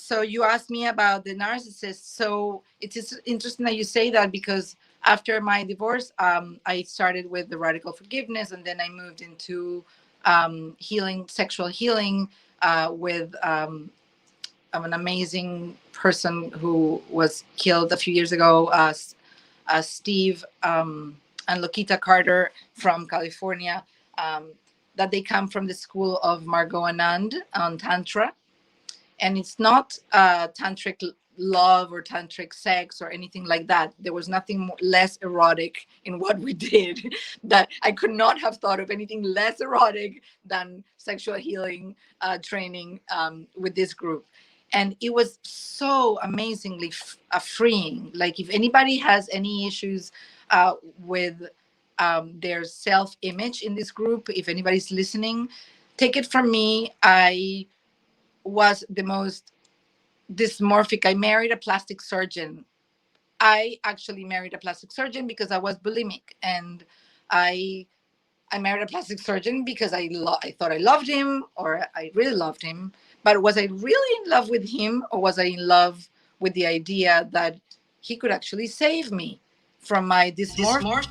So you asked me about the narcissist. So it is interesting that you say that, because after my divorce, I started with the radical forgiveness, and then I moved into healing, sexual healing, with an amazing person who was killed a few years ago, Steve and Lokita Carter from California. Um, that they come from the school of Margot Anand on Tantra, and it's not tantric love or tantric sex or anything like that. There was nothing less erotic in what we did. That I could not have thought of anything less erotic than sexual healing training with this group. And it was so amazingly freeing. Like, if anybody has any issues with their self-image in this group, if anybody's listening, take it from me, I was the most dysmorphic. I married a plastic surgeon. I actually married a plastic surgeon because I was bulimic, and I I married a plastic surgeon because I thought I loved him, or I really loved him. But was I really in love with him, or was I in love with the idea that he could actually save me from my dysmorphia? Because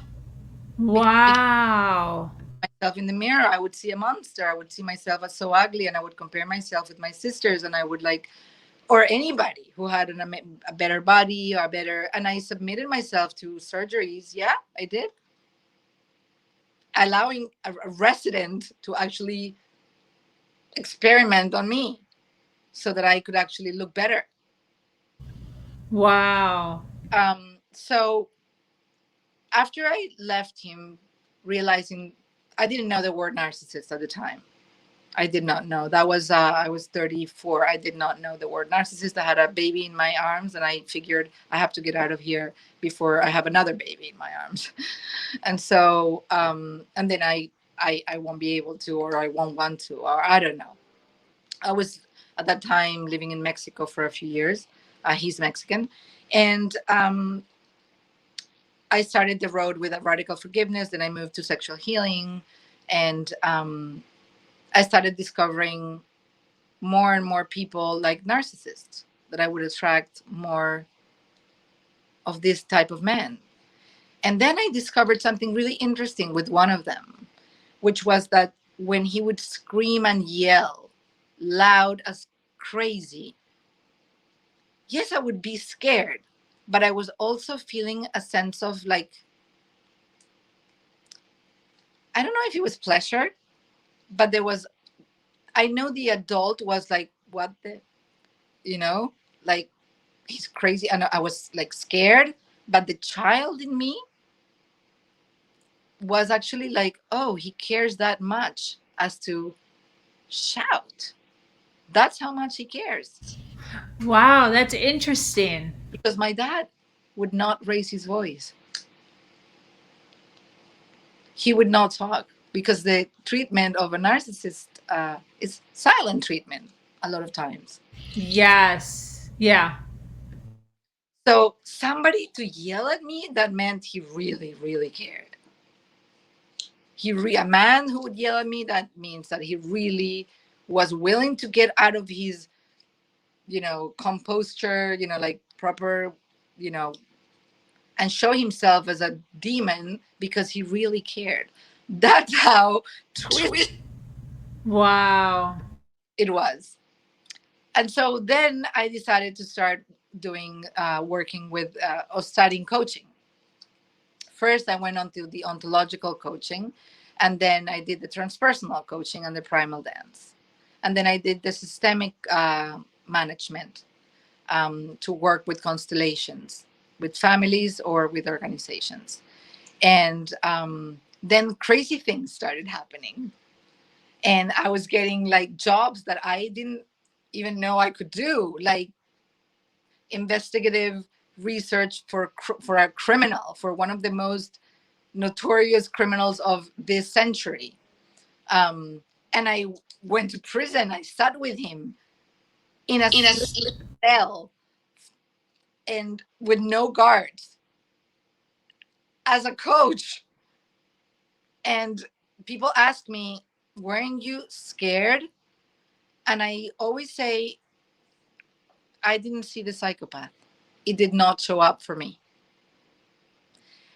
Wow. myself in the mirror, I would see a monster. I would see myself as so ugly, and I would compare myself with my sisters, and I would like, or anybody who had a better body or better. And I submitted myself to surgeries. Yeah, I did, allowing a resident to actually experiment on me so that I could actually look better. Wow. So after I left him, realizing I didn't know the word narcissist at the time. I did not know. That was I was 34. I did not know the word narcissist. I had a baby in my arms, and I figured I have to get out of here before I have another baby in my arms. And so, and then I won't be able to, or I won't want to, or I don't know. I was at that time living in Mexico for a few years. He's Mexican, and I started the road with a radical forgiveness. Then I moved to sexual healing, and I started discovering more and more people like narcissists, that I would attract more of this type of men. And then I discovered something really interesting with one of them, which was that when he would scream and yell loud as crazy, yes, I would be scared, but I was also feeling a sense of like, I don't know if it was pleasure, but there was, I know the adult was like, what the, you know, like, he's crazy. And I was like scared, but the child in me was actually like, oh, he cares that much as to shout. That's how much he cares. Wow, that's interesting. Because my dad would not raise his voice. He would not talk, because the treatment of a narcissist is silent treatment a lot of times. Yes. Yeah. So somebody to yell at me, that meant he really, really cared. A man who would yell at me, that means that he really was willing to get out of his, composture, like proper, you know, and show himself as a demon because he really cared. That's how twisted Wow. it was. And so then I decided to start doing working with or studying coaching. First, I went on to the ontological coaching, and then I did the transpersonal coaching and the primal dance. And then I did the systemic management to work with constellations, with families or with organizations. And then crazy things started happening. And I was getting like jobs that I didn't even know I could do, like investigative research for a criminal, for one of the most notorious criminals of this century. And I went to prison. I sat with him in a cell and with no guards as a coach. And people ask me, weren't you scared? And I always say, I didn't see the psychopath. It did not show up for me.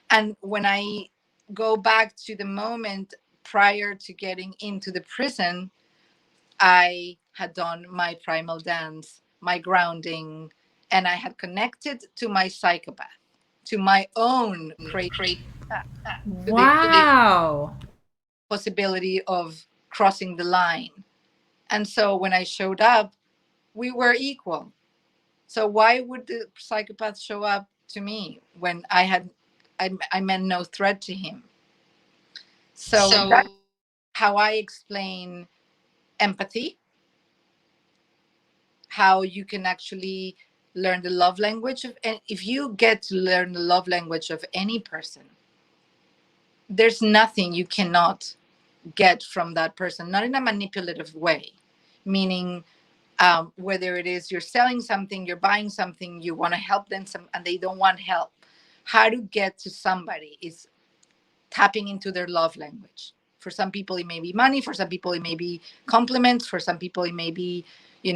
And when I go back to the moment prior to getting into the prison, I had done my primal dance, my grounding, and I had connected to my psychopath, to my own crazy, to the Wow. possibility of crossing the line. And so when I showed up, we were equal. So why would the psychopath show up to me when I meant no threat to him? So So that's how I explain empathy, how you can actually learn the love language of, and if you get to learn the love language of any person, there's nothing you cannot get from that person, not in a manipulative way, meaning whether it is you're selling something, you're buying something, you want to help them and they don't want help. How to get to somebody is tapping into their love language. For some people, it may be money. For some people, it may be compliments. For some people, it may be,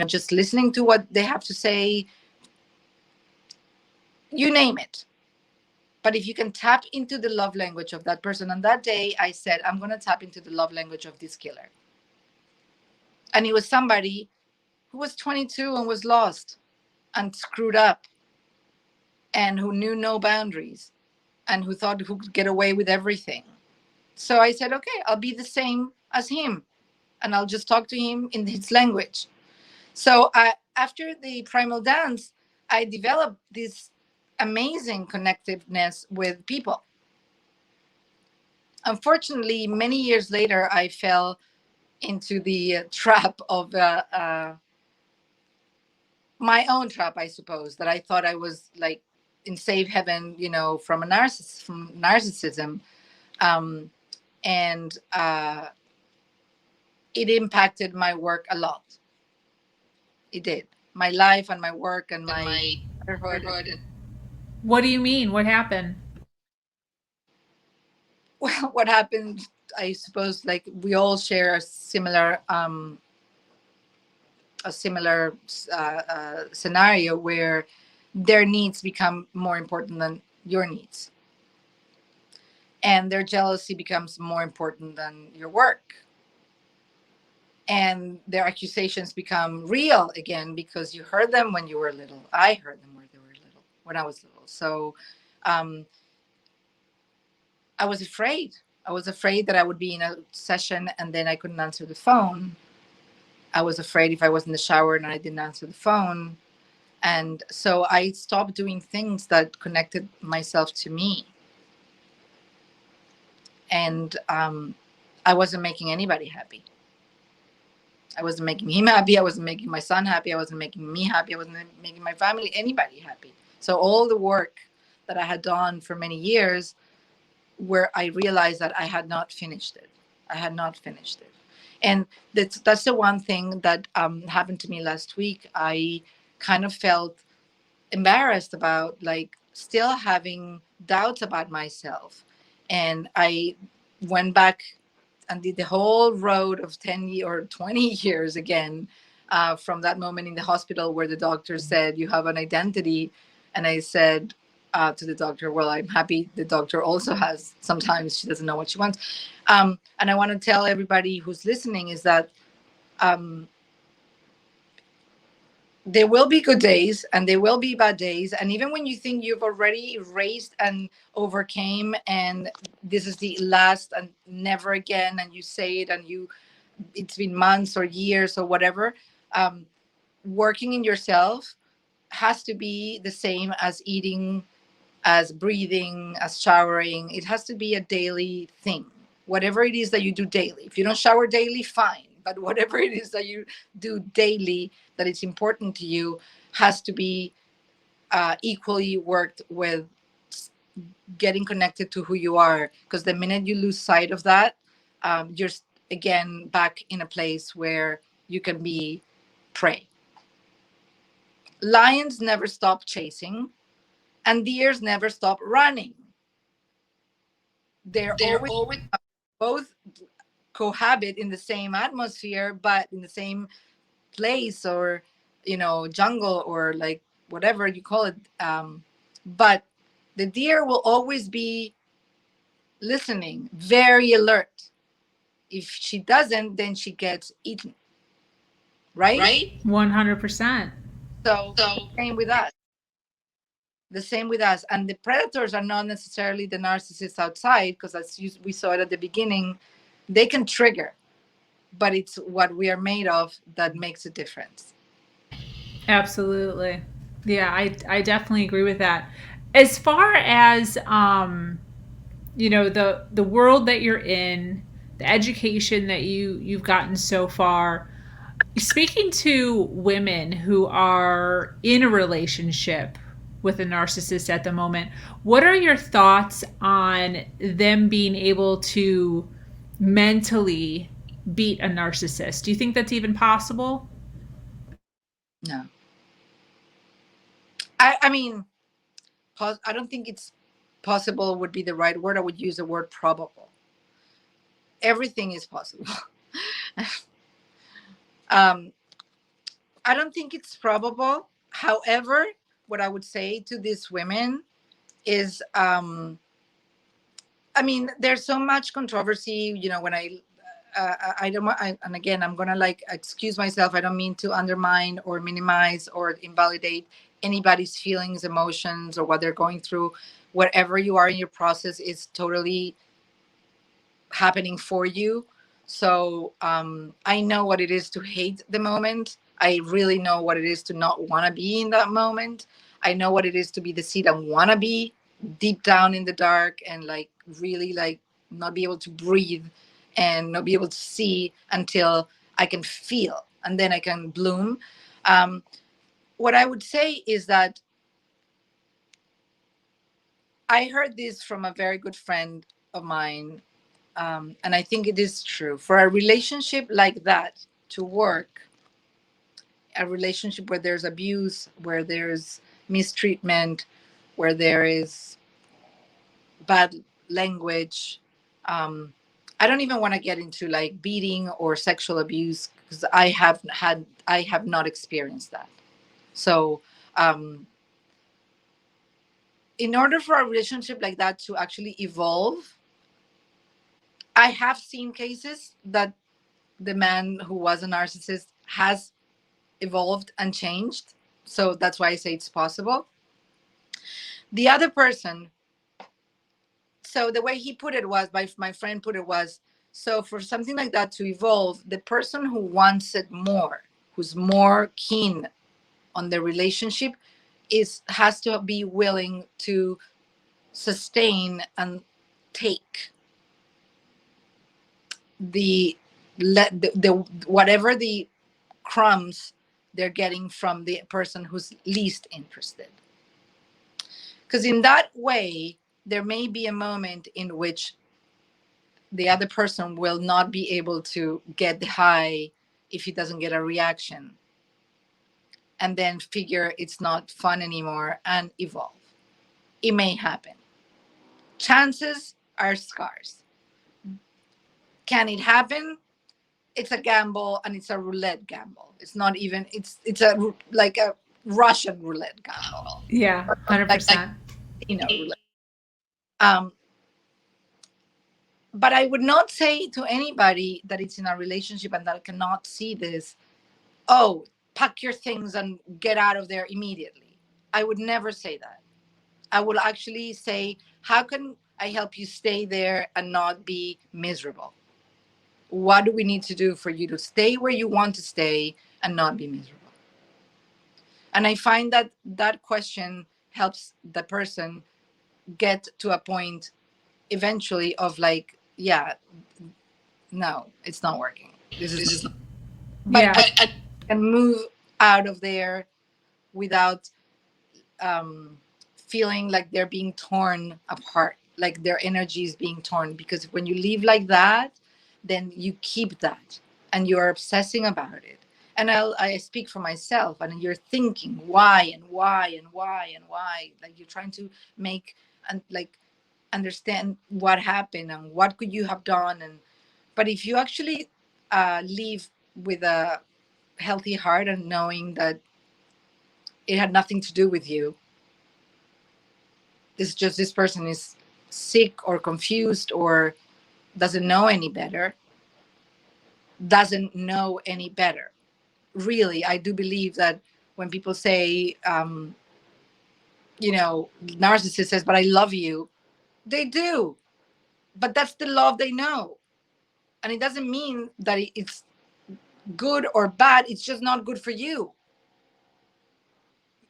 just listening to what they have to say. You name it. But if you can tap into the love language of that person, on that day, I said, I'm going to tap into the love language of this killer. And it was somebody who was 22 and was lost and screwed up and who knew no boundaries and who thought who could get away with everything. So I said, okay, I'll be the same as him and I'll just talk to him in his language. So after the primal dance, I developed this amazing connectiveness with people. Unfortunately, many years later, I fell into the trap of my own trap, I suppose, that I thought I was like in safe heaven, from from narcissism. Um, and it impacted my work a lot. It did. My life and my work and in my my motherhood. neighborhood. What do you mean? What happened? Well, what happened, I suppose, like we all share a similar scenario where their needs become more important than your needs, and their jealousy becomes more important than your work, and their accusations become real again because you heard them when you were little. I heard them when they were little, when I was little. So um, I was afraid. I was afraid that I would be in a session and then I couldn't answer the phone. I was afraid if I was in the shower and I didn't answer the phone. And so I stopped doing things that connected myself to me. And I wasn't making anybody happy. I wasn't making him happy. I wasn't making my son happy. I wasn't making me happy. I wasn't making my family, anybody happy. So all the work that I had done for many years, where I realized that I had not finished it. I had not finished it. And that's the one thing that happened to me last week. I kind of felt embarrassed about, like, still having doubts about myself. And I went back and did the whole road of or 20 years again, from that moment in the hospital where the doctor said, you have an identity. And I said to the doctor, well, I'm happy the doctor also has, sometimes she doesn't know what she wants. And I want to tell everybody who's listening is that um, there will be good days and there will be bad days. And even when you think you've already erased and overcame, and this is the last and never again, and you say it and it's been months or years or whatever, working in yourself has to be the same as eating, as breathing, as showering. It has to be a daily thing, whatever it is that you do daily. If you don't shower daily, fine. But whatever it is that you do daily that is important to you has to be equally worked with getting connected to who you are. Because the minute you lose sight of that, you're again back in a place where you can be prey. Lions never stop chasing, and deers never stop running. They're They're always always both cohabit in the same atmosphere, but in the same place or jungle, or like whatever you call it. But the deer will always be listening, very alert. If she doesn't, then she gets eaten, right? right? 100%. So So, the same with us. The same with us. And the predators are not necessarily the narcissists outside, because we saw it at the beginning, they can trigger, but it's what we are made of that makes a difference. Absolutely. Yeah, I definitely agree with that. As far as the world that you're in, the education that you've gotten so far, speaking to women who are in a relationship with a narcissist at the moment, what are your thoughts on them being able to mentally beat a narcissist? Do you think that's even possible? No. I mean, I don't think it's possible would be the right word. I would use the word probable. Everything is possible. um, I don't think it's probable. However, what I would say to these women is, I mean, there's so much controversy, when I don't, and again, I'm gonna like excuse myself. I don't mean to undermine or minimize or invalidate anybody's feelings, emotions, or what they're going through. Whatever you are in your process is totally happening for you. So I know what it is to hate the moment. I really know what it is to not want to be in that moment. I know what it is to be the seed I want to be deep down in the dark, and like really like not be able to breathe and not be able to see until I can feel, and then I can bloom. Um, what I would say is that I heard this from a very good friend of mine, and I think it is true. For a relationship like that to work, a relationship where there's abuse, where there's mistreatment, where there is bad language, I don't even want to get into like beating or sexual abuse, because I have not experienced that. So in order for a relationship like that to actually evolve, I have seen cases that the man who was a narcissist has evolved and changed. So that's why I say it's possible. The other person, so the way he put it was, my friend put it was, so for something like that to evolve, the person who wants it more, who's more keen on the relationship, has to be willing to sustain and take the the whatever the crumbs they're getting from the person who's least interested. Because in that way, there may be a moment in which the other person will not be able to get the high if he doesn't get a reaction, and then figure it's not fun anymore and evolve. It may happen. Chances are scarce. Can it happen? It's a gamble, and it's a roulette gamble. It's not even, it's a like a Russian roulette gamble. Yeah, Like 100%. roulette. Um, but I would not say to anybody that it's in a relationship and that cannot see this, oh, pack your things and get out of there immediately. I would never say that. I will actually say, how can I help you stay there and not be miserable? What do we need to do for you to stay where you want to stay and not be miserable? And I find that that question helps the person get to a point eventually of like, yeah, no, it's not working. This is this not. is not, But Yeah. I can move out of there without um, feeling like they're being torn apart, like their energy is being torn. Because when you leave like that, then you keep that and you're obsessing about it. And I speak for myself, and you're thinking why and why and why and why. Like you're trying to make and like understand what happened and what could you have done. And but if you actually leave with a healthy heart and knowing that It had nothing to do with you. It's just this person is sick or confused or doesn't know any better. Doesn't know any better. Really, I do believe that when people say, narcissist says, but I love you, they do. But that's the love they know. And it doesn't mean that it's good or bad. It's just not good for you.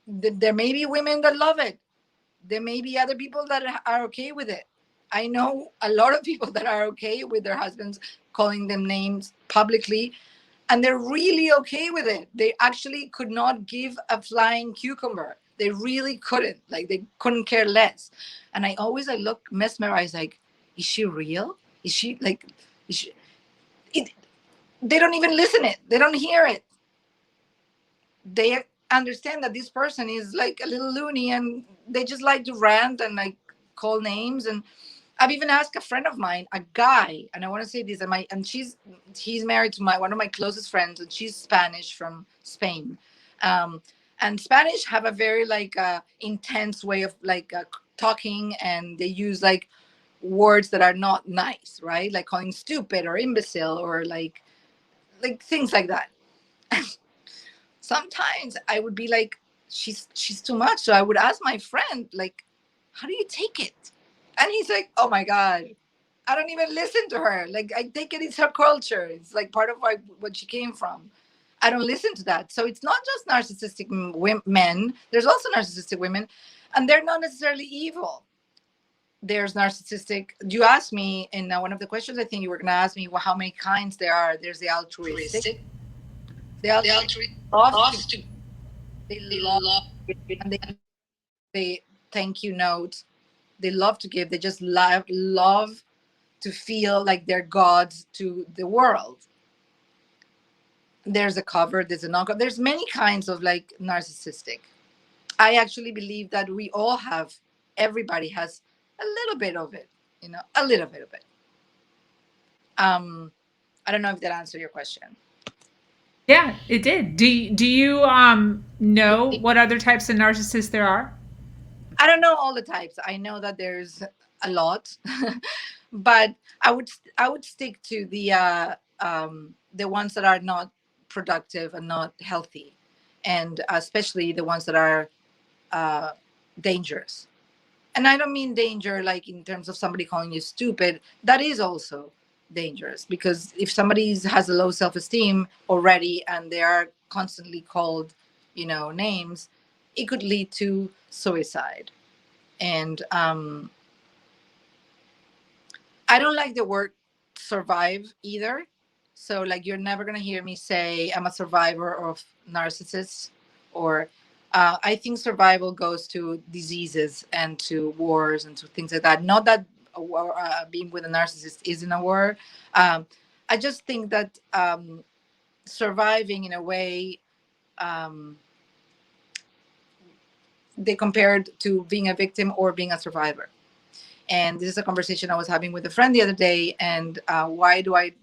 There may be women that love it. There may be other people that are okay with it. I know a lot of people that are okay with their husbands calling them names publicly, and they're really okay with it. They actually could not give a flying cucumber. They really couldn't. Like, they couldn't care less. And I look mesmerized, like, is she real? Is she like, is she, it, they don't even listen it. They don't hear it. They understand that this person is like a little loony, and they just like to rant and like call names. And I've even asked a friend of mine, a guy, and I want to say this, and he's married to one of my closest friends, and she's Spanish from Spain. And Spanish have a very like intense way of like talking, and they use like words that are not nice, right? Like calling stupid or imbecile or like things like that. Sometimes I would be like, she's too much. So I would ask my friend, like, how do you take it? And he's like, oh my God, I don't even listen to her. Like, I take it, it's her culture. It's like part of what she came from. I don't listen to that. So it's not just narcissistic men. There's also narcissistic women, and they're not necessarily evil. There's narcissistic. You asked me in one of the questions, I think you were going to ask me, well, how many kinds there are. There's the altruistic. The altruistic loves to, they love, and they thank you notes. They love to give. They just love to feel like they're gods to the world. There's a cover, there's a non-cover. There's many kinds of like narcissistic. I actually believe that we all have, everybody has a little bit of it, a little bit of it. I don't know if that answered your question. Yeah, it did. Do you know what other types of narcissists there are? I don't know all the types. I know that there's a lot, but I would stick to the ones that are not productive and not healthy, and especially the ones that are dangerous. And I don't mean danger like in terms of somebody calling you stupid. That is also dangerous, because if somebody has a low self-esteem already and they are constantly called, names, it could lead to suicide. And I don't like the word survive either. So like, you're never going to hear me say I'm a survivor of narcissists, or I think survival goes to diseases and to wars and to things like that. Not that being with a narcissist isn't a war. I just think that surviving in a way, they compared to being a victim or being a survivor. And this is a conversation I was having with a friend the other day. And why do I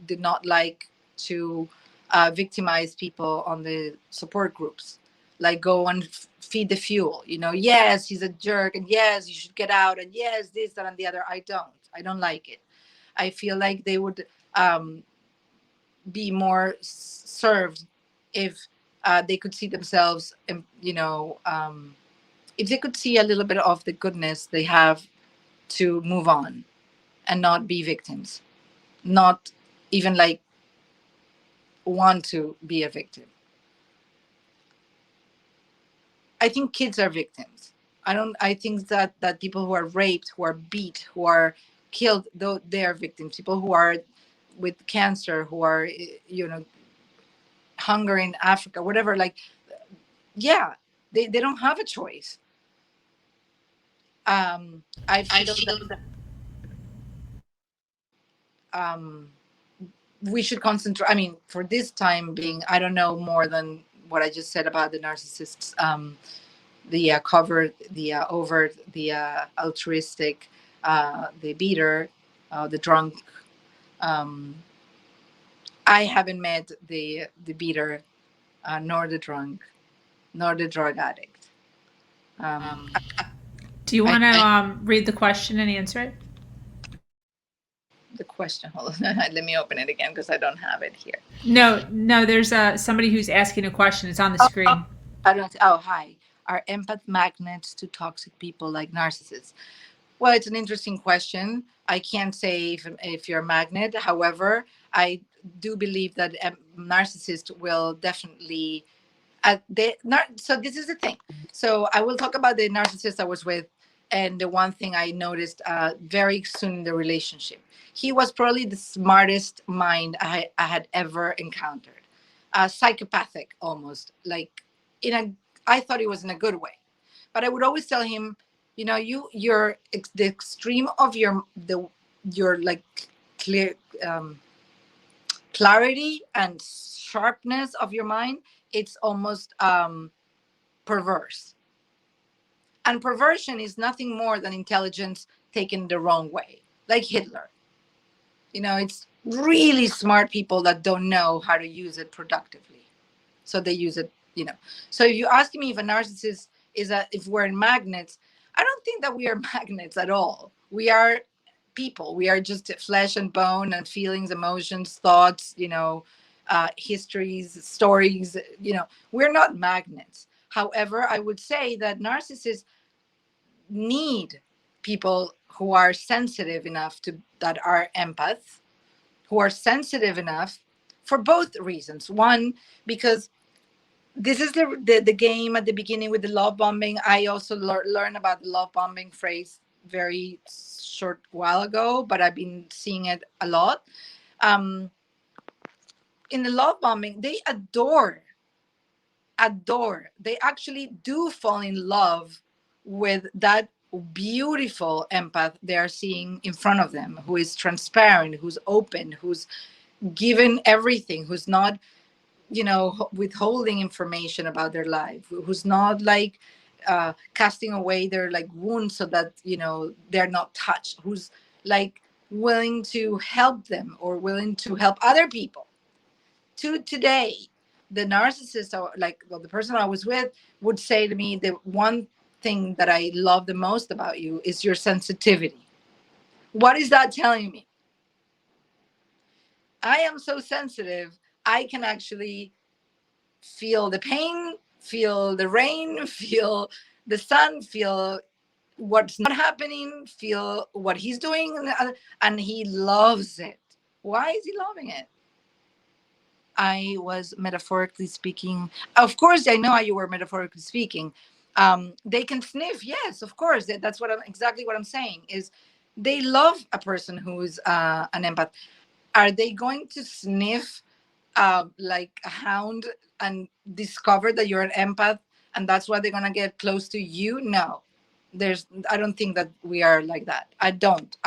did not like to victimize people on the support groups? Like, go and feed the fuel. Yes, he's a jerk, and yes, you should get out, and yes, this, that, and the other. I don't like it. I feel like they would be more served if they could see themselves, if they could see a little bit of the goodness they have, to move on and not be victims, not even like want to be a victim. I think kids are victims. I think that people who are raped, who are beat, who are killed, though, they are victims. People who are with cancer, who are hunger in Africa, whatever, like, yeah, they don't have a choice. I feel that we should concentrate. I mean, for this time being, I don't know more than what I just said about the narcissists, the covert, the overt, the altruistic, the beater, the drunk. I haven't met the beater nor the drunk. nor the drug addict. Um, Do you I, want to read the question and answer it? the question, hold on, let me open it again because I don't have it here. No, no. There's somebody who's asking a question. It's on the Oh, screen. I don't. Oh, hi. Are empath magnets to toxic people like narcissists? Well, it's an interesting question. I can't say if you're a magnet. However, I do believe that a narcissist will definitely. So this is the thing. So I will talk about the narcissist I was with, and the one thing I noticed very soon in the relationship. He was probably the smartest mind I had ever encountered. Psychopathic, almost like in a. I thought he was in a good way, but I would always tell him, you're the extreme of your like clear clarity and sharpness of your mind. It's almost perverse, and perversion is nothing more than intelligence taken the wrong way, like Hitler. It's really smart people that don't know how to use it productively, so they use it. So if you ask me if a narcissist if we're magnets, I don't think that we are magnets at all. We are people. We are just flesh and bone and feelings, emotions, thoughts, histories, stories. We're not magnets. However, I would say that narcissists need people who are sensitive enough to that are empaths, who are sensitive enough for both reasons. One, because this is the game at the beginning with the love bombing. I also learned about the love bombing phrase very short while ago, but I've been seeing it a lot. Um, in the love bombing, they adore. They actually do fall in love with that beautiful empath they are seeing in front of them, who is transparent, who's open, who's given everything, who's not withholding information about their life, who's not like casting away their like wounds so that they're not touched, who's like willing to help them or willing to help other people. To today, the narcissist, or like, well, the person I was with, would say to me, the one thing that I love the most about you is your sensitivity. What is that telling me? I am so sensitive, I can actually feel the pain, feel the rain, feel the sun, feel what's not happening, feel what he's doing, and he loves it. Why is he loving it? I was metaphorically speaking. Of course, I know how you were metaphorically speaking. They can sniff, yes, of course. That's exactly what I'm saying. Is they love a person who's an empath. Are they going to sniff like a hound and discover that you're an empath, and that's why they're gonna get close to you? No, I don't think that we are like that. I don't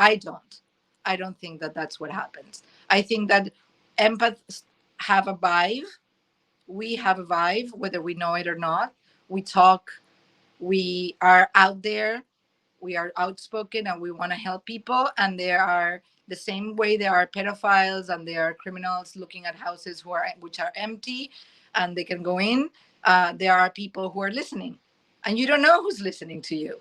think that that's what happens. I think that empaths have a vibe. We have a vibe, whether we know it or not. We talk, we are out there, we are outspoken, and we want to help people. And there are the same way there are pedophiles and there are criminals looking at houses which are empty and they can go in. There are people who are listening, and you don't know who's listening to you.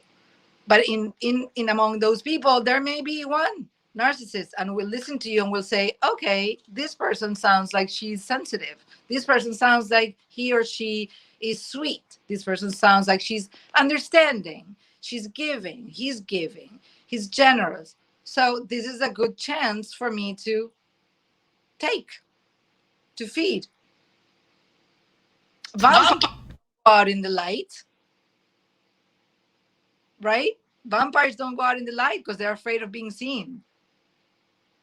But in among those people, there may be one narcissist, and will listen to you and will say, okay, this person sounds like she's sensitive, this person sounds like he or she is sweet, this person sounds like she's understanding, she's giving, he's generous. So this is a good chance for me to take, to feed. Vampires go out in the light, right? Vampires don't go out in the light because they're afraid of being seen.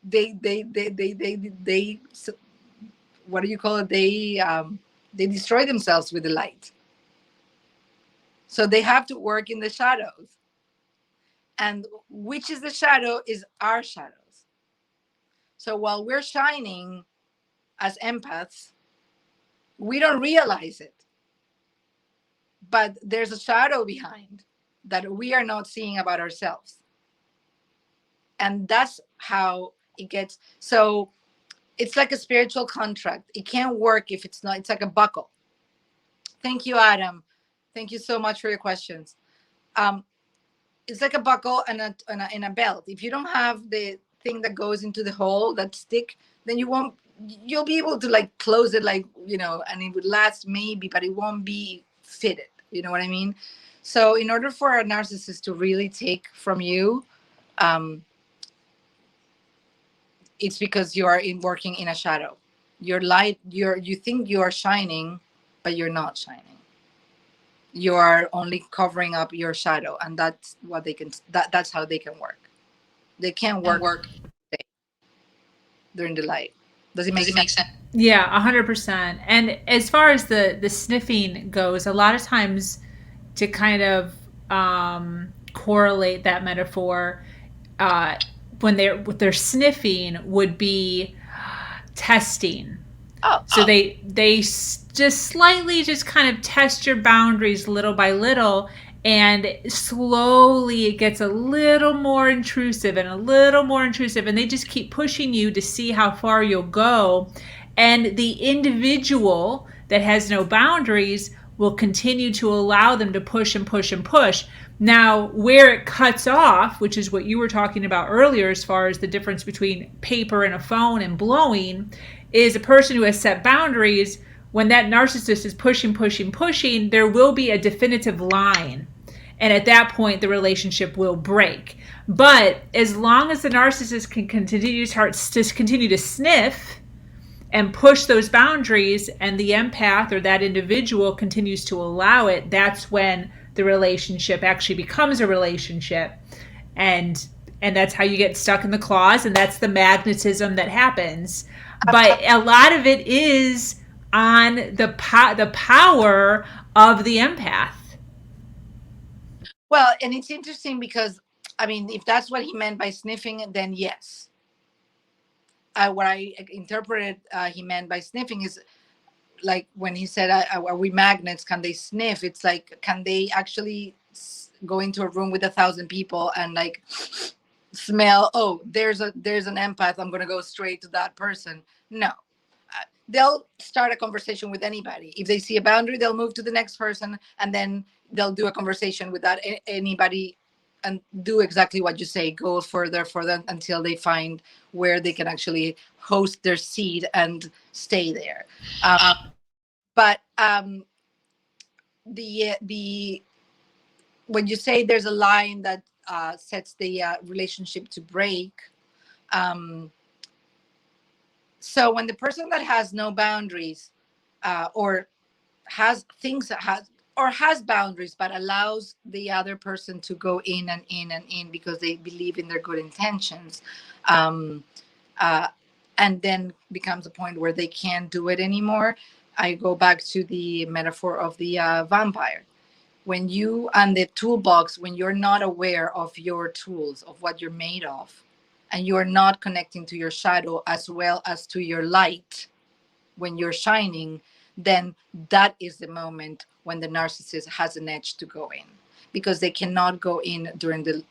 They what do you call it, they destroy themselves with the light, so they have to work in the shadows. And which is the shadow is our shadows. So while we're shining as empaths, we don't realize it, but there's a shadow behind that we are not seeing about ourselves. And that's how it gets. So it's like a spiritual contract. It can't work if it's not. It's like a buckle. Thank you, Adam. Thank you so much for your questions. Um, it's like a buckle and a belt. If you don't have the thing that goes into the hole, that stick, then you'll be able to like close it, like, and it would last maybe, but it won't be fitted. You know what I mean? So in order for a narcissist to really take from you, um, it's because you are working in a shadow. Your light, you think you are shining, but you're not shining. You are only covering up your shadow, and that's what they can. That's how they can work. They can't work during the light. Does it make sense? Yeah, 100%. And as far as the sniffing goes, a lot of times to kind of correlate that metaphor, uh, when they're sniffing would be testing. So they just slightly just kind of test your boundaries little by little, and slowly it gets a little more intrusive and a little more intrusive, and they just keep pushing you to see how far you'll go. And the individual that has no boundaries will continue to allow them to push and push and push. Now, where it cuts off, which is what you were talking about earlier, as far as the difference between paper and a phone and blowing, is a person who has set boundaries. When that narcissist is pushing, pushing, pushing, there will be a definitive line. And at that point, the relationship will break. But as long as the narcissist can continue to sniff and push those boundaries, and the empath or that individual continues to allow it, that's when the relationship actually becomes a relationship. And that's how you get stuck in the claws, and that's the magnetism that happens. But a lot of it is on the power of the empath. Well, and it's interesting because, I mean, if that's what he meant by sniffing, then yes. What I interpreted he meant by sniffing is like when he said, "Are we magnets? Can they sniff?" It's like, can they actually go into a room with 1,000 people and like smell? Oh, there's an empath. I'm gonna go straight to that person. No, they'll start a conversation with anybody. If they see a boundary, they'll move to the next person, and then they'll do a conversation with that anybody, and do exactly what you say, go further until they find where they can actually host their seed and stay there. But the when you say there's a line that sets the relationship to break, um, so when the person that has no boundaries, or has things that has boundaries but allows the other person to go in and in and in because they believe in their good intentions, um, uh, and then becomes a point where they can't do it anymore. I go back to the metaphor of the vampire. When you and the toolbox, when you're not aware of your tools, of what you're made of, and you're not connecting to your shadow as well as to your light, when you're shining, then that is the moment when the narcissist has an edge to go in, because they cannot go in during the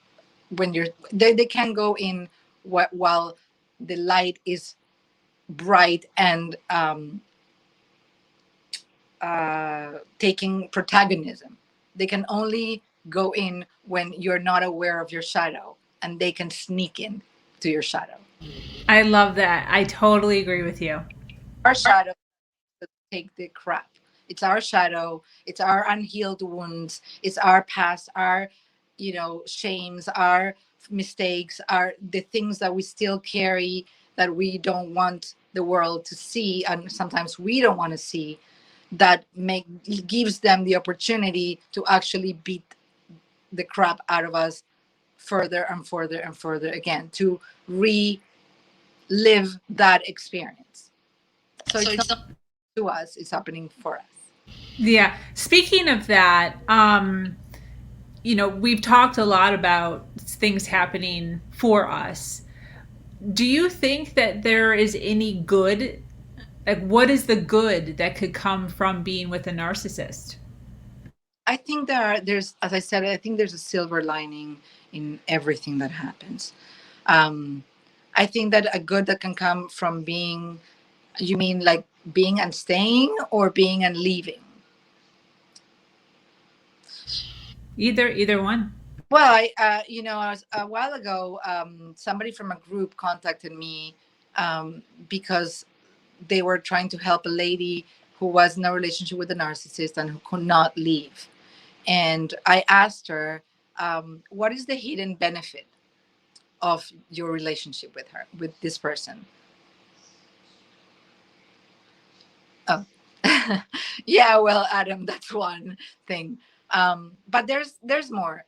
when you're they can go in while the light is bright and taking protagonism. They can only go in when you're not aware of your shadow, and they can sneak in to your shadow. I love that. I totally agree with you. Our shadow take the crap. It's our shadow. It's our unhealed wounds. It's our past, our, shames, our mistakes, our the things that we still carry that we don't want the world to see, and sometimes we don't want to see. That gives them the opportunity to actually beat the crap out of us further and further and further again, to relive that experience. So it's not to us, it's happening for us. Yeah. Speaking of that, we've talked a lot about things happening for us. Do you think that there is any good? Like, what is the good that could come from being with a narcissist? I think there's, as I said, I think there's a silver lining in everything that happens. Um, I think that a good that can come from being, you mean like being and staying or being and leaving? Either one. Well, I was, a while ago, somebody from a group contacted me because they were trying to help a lady who was in a relationship with a narcissist and who could not leave. And I asked her, what is the hidden benefit of your relationship with her, with this person? Oh, yeah. Well, Adam, that's one thing. But there's more.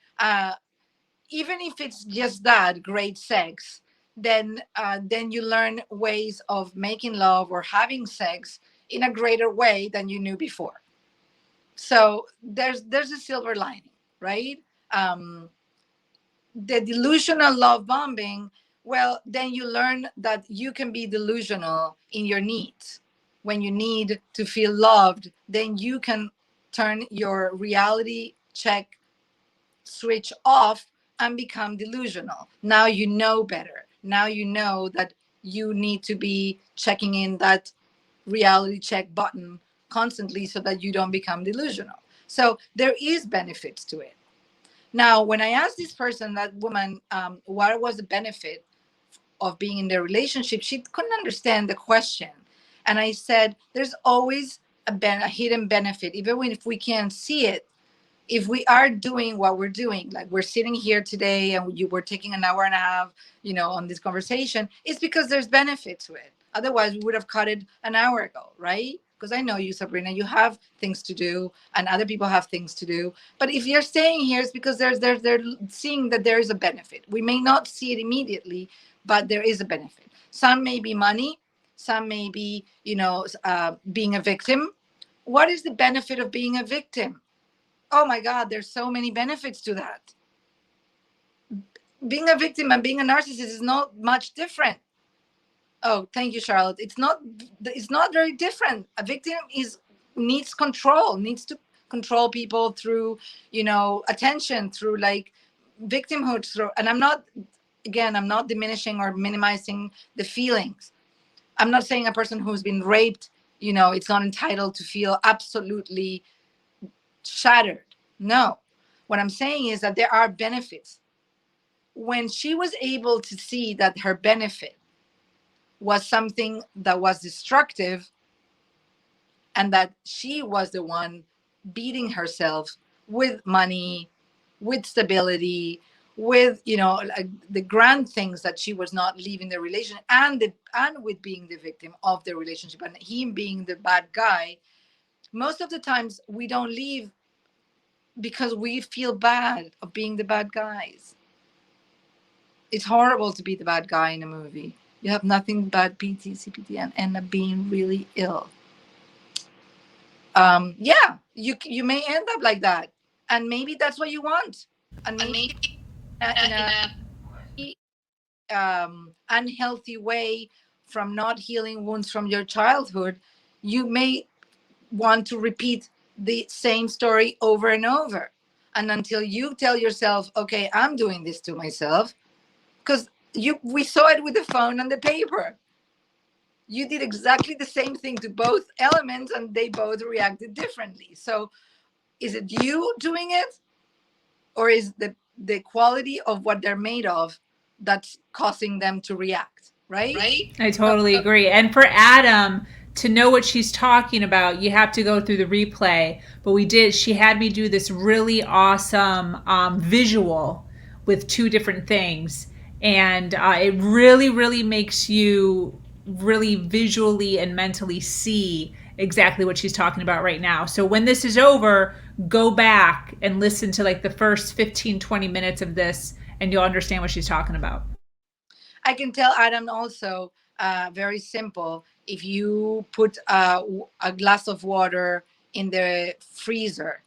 Even if it's just that great sex, then you learn ways of making love or having sex in a greater way than you knew before. So there's a silver lining, right? um, the delusional love bombing, well, then you learn that you can be delusional in your needs. When you need to feel loved, then you can turn your reality check switch off and become delusional. Now you know better. Now you know that you need to be checking in that reality check button constantly so that you don't become delusional. So there is benefits to it. Now, when I asked this person, that woman, what was the benefit of being in their relationship, she couldn't understand the question. And I said, there's always a hidden benefit, even if we can't see it. If we are doing what we're doing, like we're sitting here today and you were taking an hour and a half, on this conversation, it's because there's benefit to it. Otherwise, we would have cut it an hour ago, right? Because I know you, Sabrina, you have things to do and other people have things to do. But if you're staying here, it's because they're seeing that there is a benefit. We may not see it immediately, but there is a benefit. Some may be money, some may be, being a victim. What is the benefit of being a victim? Oh my God, there's so many benefits to that. Being a victim and being a narcissist is not much different. Oh, thank you, Charlotte. It's not very different. A victim is needs control, needs to control people through, attention, through like victimhood, through, and I'm not diminishing or minimizing the feelings. I'm not saying a person who's been raped, it's not entitled to feel absolutely shattered. No. What I'm saying is that there are benefits. When she was able to see that her benefit was something that was destructive and that she was the one beating herself with money, with stability, with like the grand things that she was not leaving the relation and with being the victim of the relationship and him being the bad guy. Most of the times we don't leave because we feel bad of being the bad guys. It's horrible to be the bad guy in a movie. You have nothing but PT, CPT, and end up being really ill. Yeah, you may end up like that, and maybe that's what you want, and And maybe maybe in a unhealthy way from not healing wounds from your childhood, you may want to repeat the same story over and over, and until you tell yourself, okay, I'm doing this to myself, because we saw it with the phone and the paper. You did exactly the same thing to both elements and they both reacted differently. So is it you doing it, or is the quality of what they're made of that's causing them to react, right? right? I totally agree. And for Adam to know what she's talking about, you have to go through the replay. But we did, she had me do this really awesome visual with two different things. And it really, really makes you really visually and mentally see exactly what she's talking about right now. So when this is over, go back and listen to like the first 15, 20 minutes of this, and you'll understand what she's talking about. I can tell Adam also, very simple. If you put a glass of water in the freezer,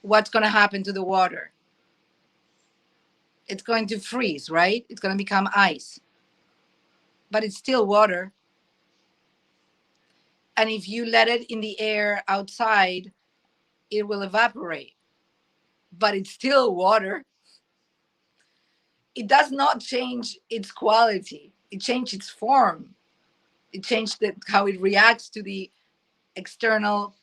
what's going to happen to the water? It's going to freeze, right? It's going to become ice, but it's still water. And if you let it in the air outside, it will evaporate, but it's still water. It does not change its quality. It changed its form. It changed how it reacts to the external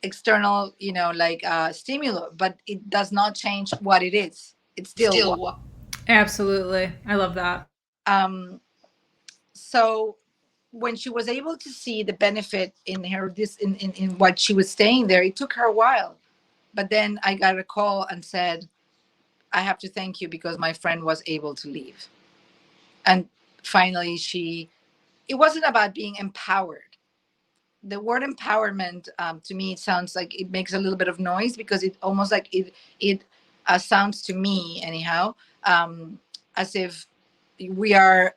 external, like stimulus, but it does not change what it is. It's still what. Absolutely. I love that. Um, so when she was able to see the benefit in her this in what she was staying there, it took her a while. But then I got a call and said, I have to thank you because my friend was able to leave. And finally it wasn't about being empowered. The word empowerment, to me, it sounds like it makes a little bit of noise because it almost like it sounds to me anyhow, as if we are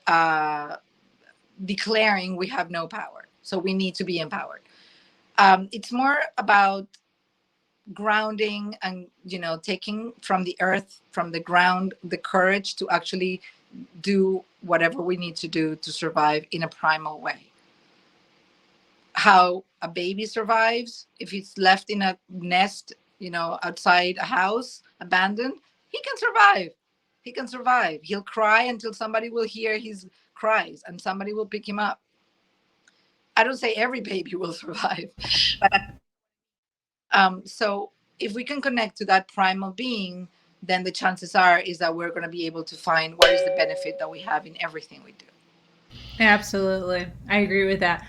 declaring we have no power, so we need to be empowered. It's more about grounding and taking from the earth, from the ground, the courage to actually do whatever we need to do to survive in a primal way. How a baby survives if it's left in a nest, outside a house, abandoned, he can survive. He can survive. He'll cry until somebody will hear his cries and somebody will pick him up. I don't say every baby will survive, but so if we can connect to that primal being, then the chances are is that we're going to be able to find what is the benefit that we have in everything we do. Absolutely. I agree with that.